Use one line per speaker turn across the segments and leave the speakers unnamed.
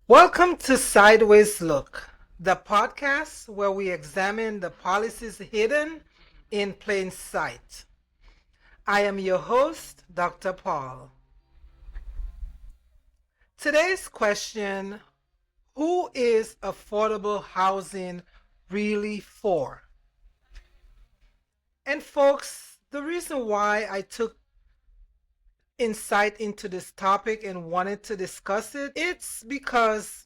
Welcome to Sideways Look, the podcast where we examine the policies hidden in plain sight. I am your host, Dr. Paul. Today's question: who is affordable housing really for? And folks, the reason why I took insight into this topic and wanted to discuss it, it's because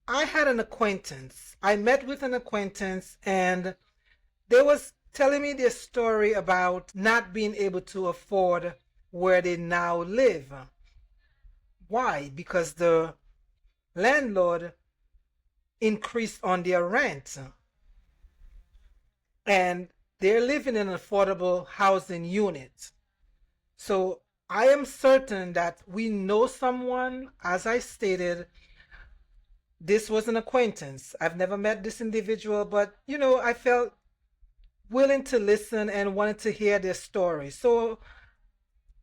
I had an acquaintance. I met with an acquaintance and they was telling me their story about not being able to afford where they now live. Why? Because the landlord increased on their rent and they're living in an affordable housing unit. So I am certain that we know someone. As I stated, this was an acquaintance. I've never met this individual, but I felt willing to listen and wanted to hear their story. So,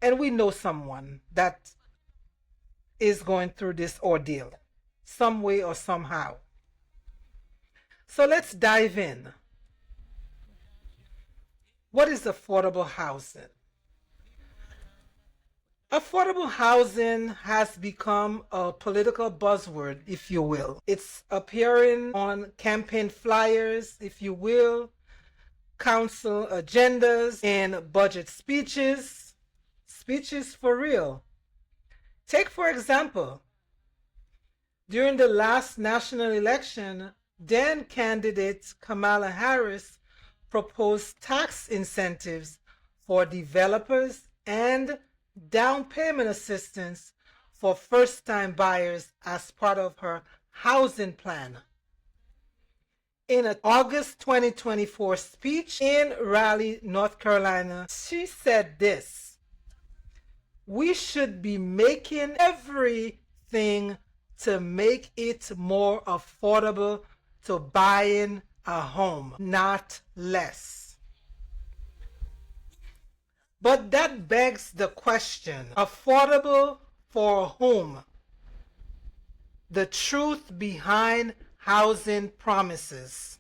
and we know someone that is going through this ordeal, some way or somehow. So let's dive in. What is affordable housing? Affordable housing has become a political buzzword, if you will. It's appearing on campaign flyers, if you will, council agendas, and budget speeches. Speeches for real. Take, for example, during the last national election, then candidate Kamala Harris proposed tax incentives for developers and down payment assistance for first-time buyers as part of her housing plan. In an August 2024 speech in Raleigh, North Carolina, she said this: "We should be making everything to make it more affordable to buying a home, not less." But that begs the question: affordable for whom? The truth behind housing promises.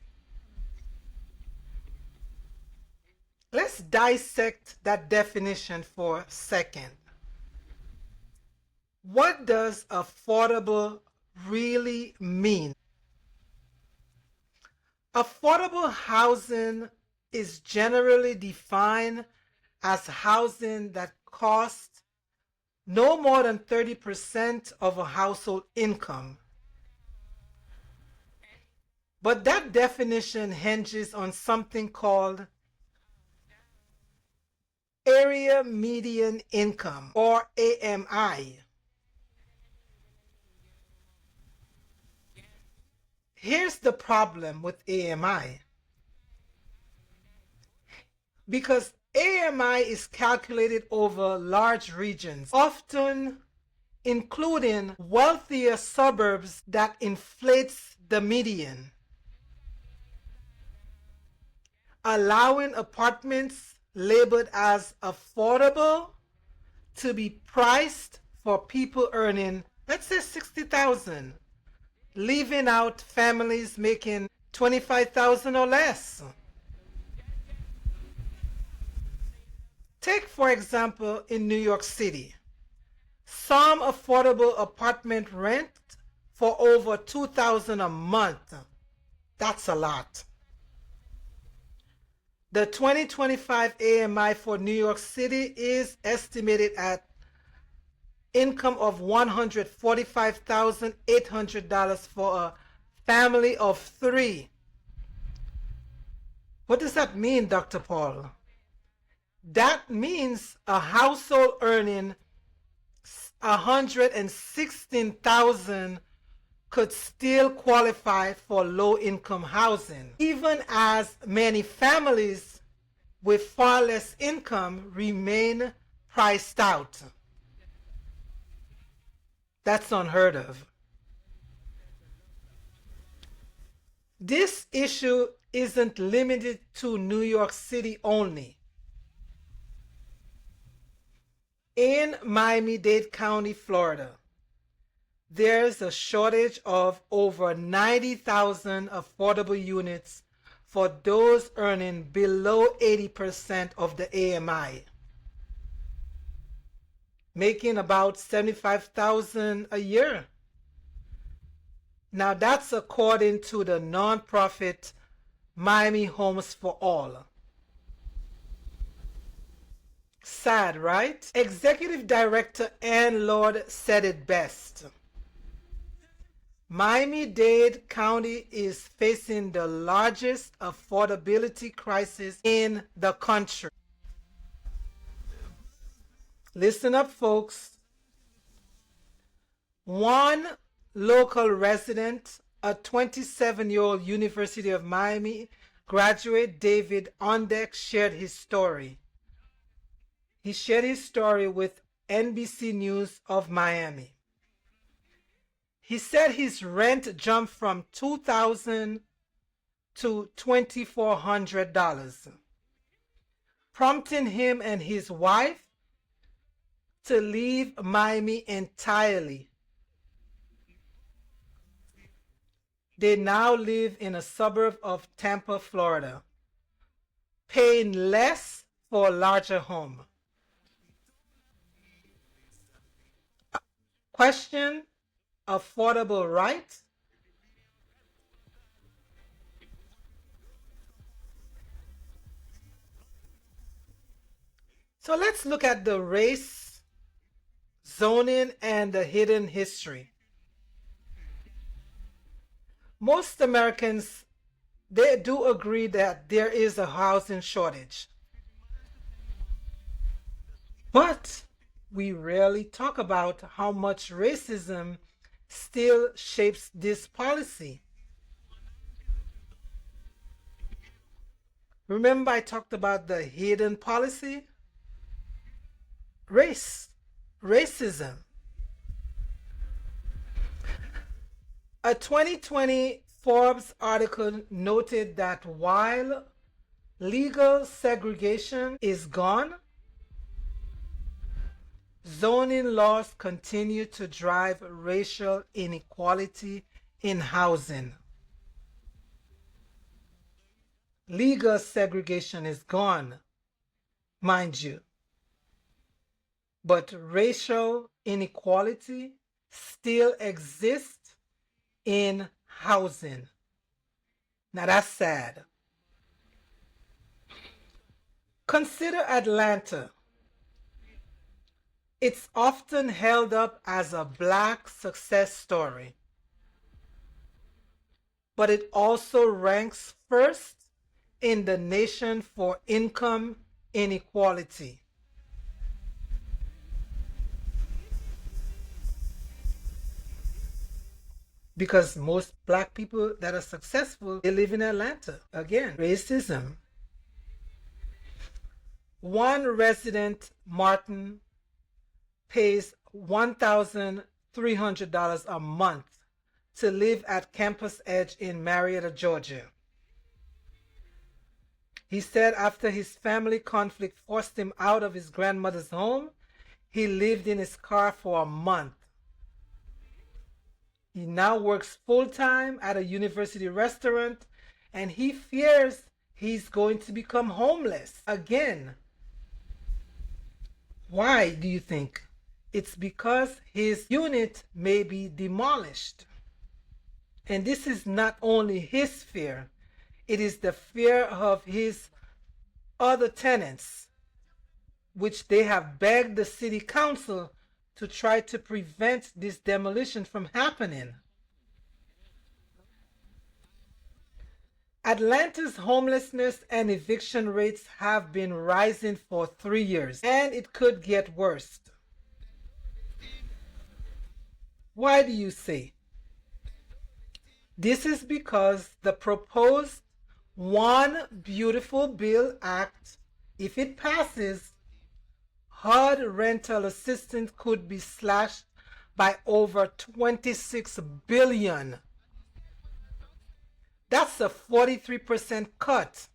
Let's dissect that definition for a second. What does affordable really mean? Affordable housing is generally defined as housing that costs no more than 30% of a household income. But that definition hinges on something called Area Median Income, or AMI. Here's the problem with AMI. Because AMI is calculated over large regions, often including wealthier suburbs, that inflates the median, allowing apartments labeled as affordable to be priced for people earning, let's say, $60,000, leaving out families making $25,000 or less. Take, for example, in New York City, some affordable apartment rent for over $2,000 a month. That's a lot. The 2025 AMI for New York City is estimated at income of $145,800 for a family of 3. What does that mean, Dr. Paul? That means a household earning $116,000 could still qualify for low-income housing, even as many families with far less income remain priced out. That's unheard of. This issue isn't limited to New York City only. In Miami-Dade County, Florida, there's a shortage of over 90,000 affordable units for those earning below 80% of the AMI, making about 75,000 a year. Now that's according to the nonprofit Miami Homes for All. Sad, right? Executive Director Ann Lord said it best. Miami-Dade County is facing the largest affordability crisis in the country. Listen up, folks. One local resident, a 27-year-old University of Miami graduate, David Ondeck, shared his story. He shared his story with NBC News of Miami. He said his rent jumped from $2,000 to $2,400, prompting him and his wife to leave Miami entirely. They now live in a suburb of Tampa, Florida, paying less for a larger home. Question: affordable right? So let's look at the race, zoning, and the hidden history. Most Americans, they do agree that there is a housing shortage. But we rarely talk about how much racism still shapes this policy. Remember, I talked about the hidden policy? Racism. A 2020 Forbes article noted that while legal segregation is gone, zoning laws continue to drive racial inequality in housing. Legal segregation is gone, mind you, but racial inequality still exists in housing. Now that's sad. Consider Atlanta. It's often held up as a black success story, but it also ranks first in the nation for income inequality. Because most black people that are successful, they live in Atlanta. Again, racism. One resident, Martin, pays $1,300 a month to live at Campus Edge in Marietta, Georgia. He said after his family conflict forced him out of his grandmother's home, he lived in his car for a month. He now works full-time at a university restaurant, and he fears he's going to become homeless again. Why do you think? It's because his unit may be demolished. And this is not only his fear, it is the fear of his other tenants, which they have begged the city council to try to prevent this demolition from happening. Atlanta's homelessness and eviction rates have been rising for 3 years, and it could get worse. Why do you say? This is because the proposed One Beautiful Bill Act, if it passes, HUD rental assistance could be slashed by over $26 billion. That's a 43% cut.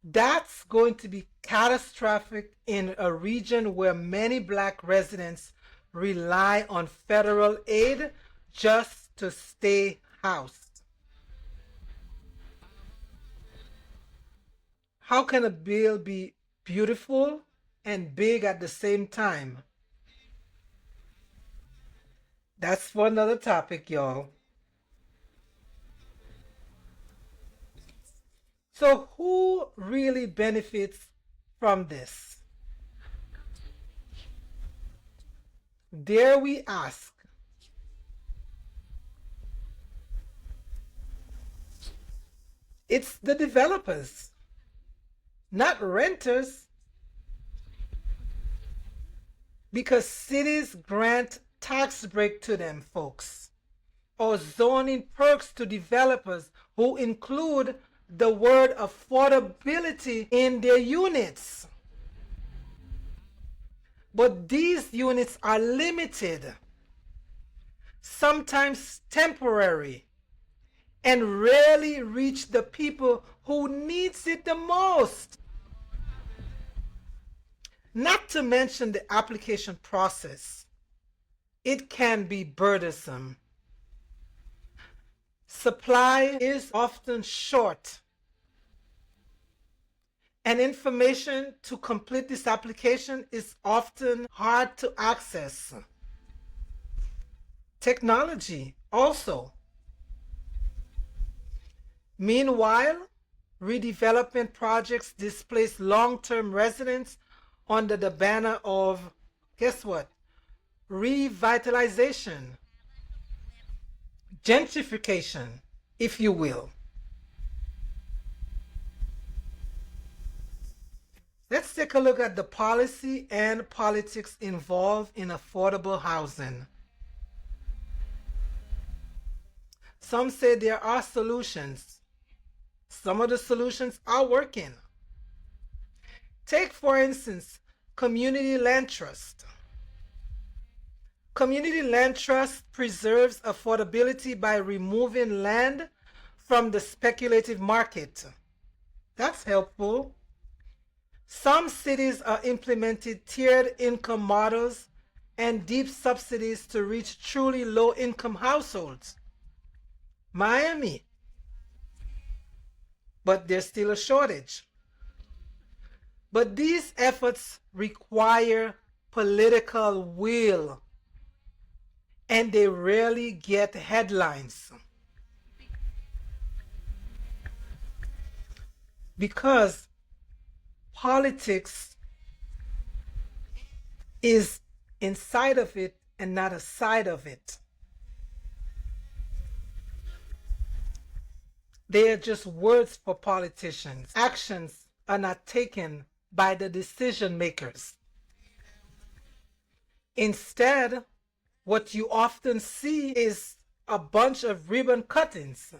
That's going to be catastrophic in a region where many black residents rely on federal aid just to stay housed. How can a bill be beautiful and big at the same time? That's for another topic, y'all. So, who really benefits from this? Dare we ask? It's the developers, not renters, because cities grant tax break to them folks, or zoning perks to developers who include the word affordability in their units. But these units are limited, sometimes temporary, and rarely reach the people who needs it the most. Not to mention the application process. It can be burdensome. Supply is often short, and information to complete this application is often hard to access. Technology also. Meanwhile, redevelopment projects displace long-term residents under the banner of, guess what? Revitalization, gentrification, if you will. Let's take a look at the policy and politics involved in affordable housing. Some say there are solutions. Some of the solutions are working. Take, for instance, community land trust. Community land trust preserves affordability by removing land from the speculative market. That's helpful. Some cities are implementing tiered income models and deep subsidies to reach truly low-income households. Miami. But there's still a shortage. But these efforts require political will, and they rarely get headlines. Because politics is inside of it and not a side of it. They are just words for politicians. Actions are not taken by the decision makers. Instead, what you often see is a bunch of ribbon cuttings,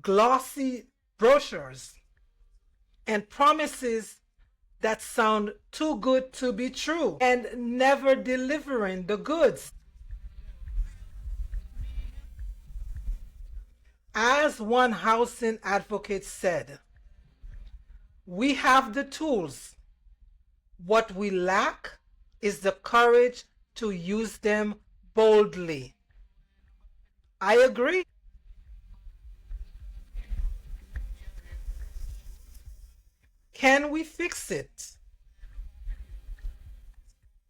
glossy brochures, and promises that sound too good to be true and never delivering the goods. As one housing advocate said, we have the tools. What we lack is the courage to use them boldly. I agree. Can we fix it?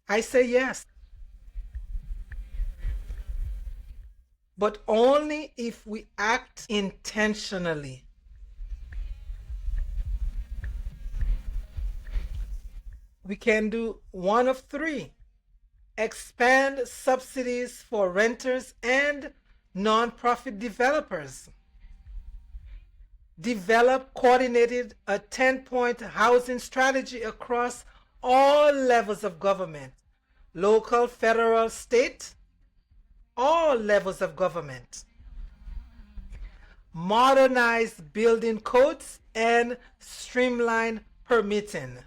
I say yes. But only if we act intentionally. We can do one of three. Expand subsidies for renters and nonprofit developers. Develop coordinated a 10-point housing strategy across all levels of government, local, federal, state, all levels of government. Modernize building codes and streamline permitting.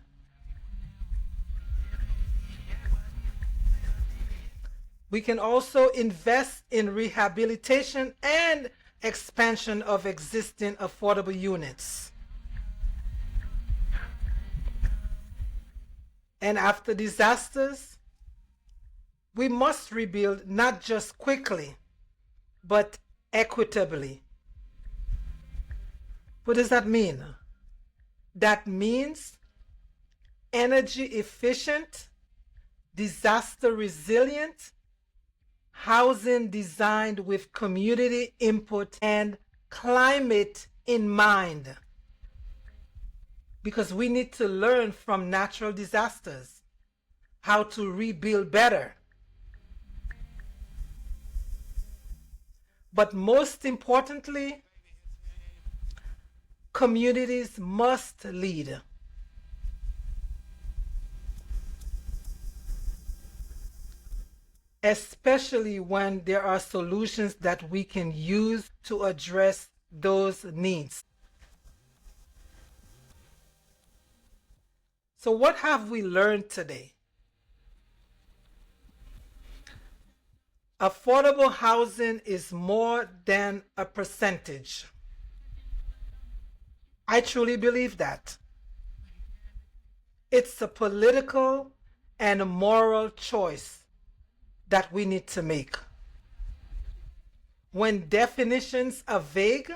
We can also invest in rehabilitation and expansion of existing affordable units. And after disasters, We must rebuild not just quickly, but equitably. What does that mean? That means energy efficient, disaster resilient, housing designed with community input and climate in mind. Because we need to learn from natural disasters how to rebuild better. But most importantly, communities must lead. Especially when there are solutions that we can use to address those needs. So what have we learned today? Affordable housing is more than a percentage. I truly believe that. It's a political and a moral choice that we need to make. When definitions are vague,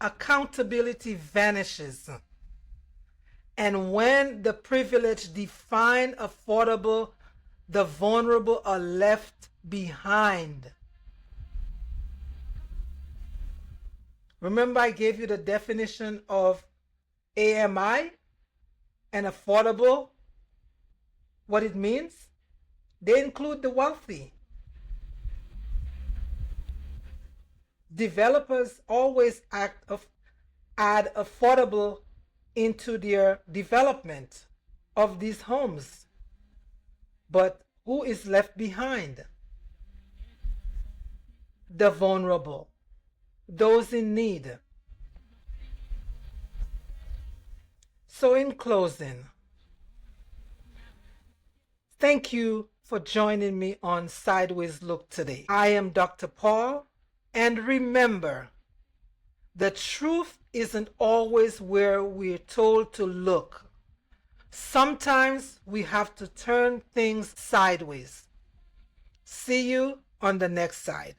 accountability vanishes. And when the privileged define affordable, the vulnerable are left behind. Remember I gave you the definition of AMI and affordable, what it means? They include the wealthy. Developers always add affordable into their development of these homes. But who is left behind? The vulnerable, those in need. So in closing, thank you for joining me on Sideways Look today. I am Dr. Paul, and remember, the truth isn't always where we're told to look. Sometimes we have to turn things sideways. See you on the next side.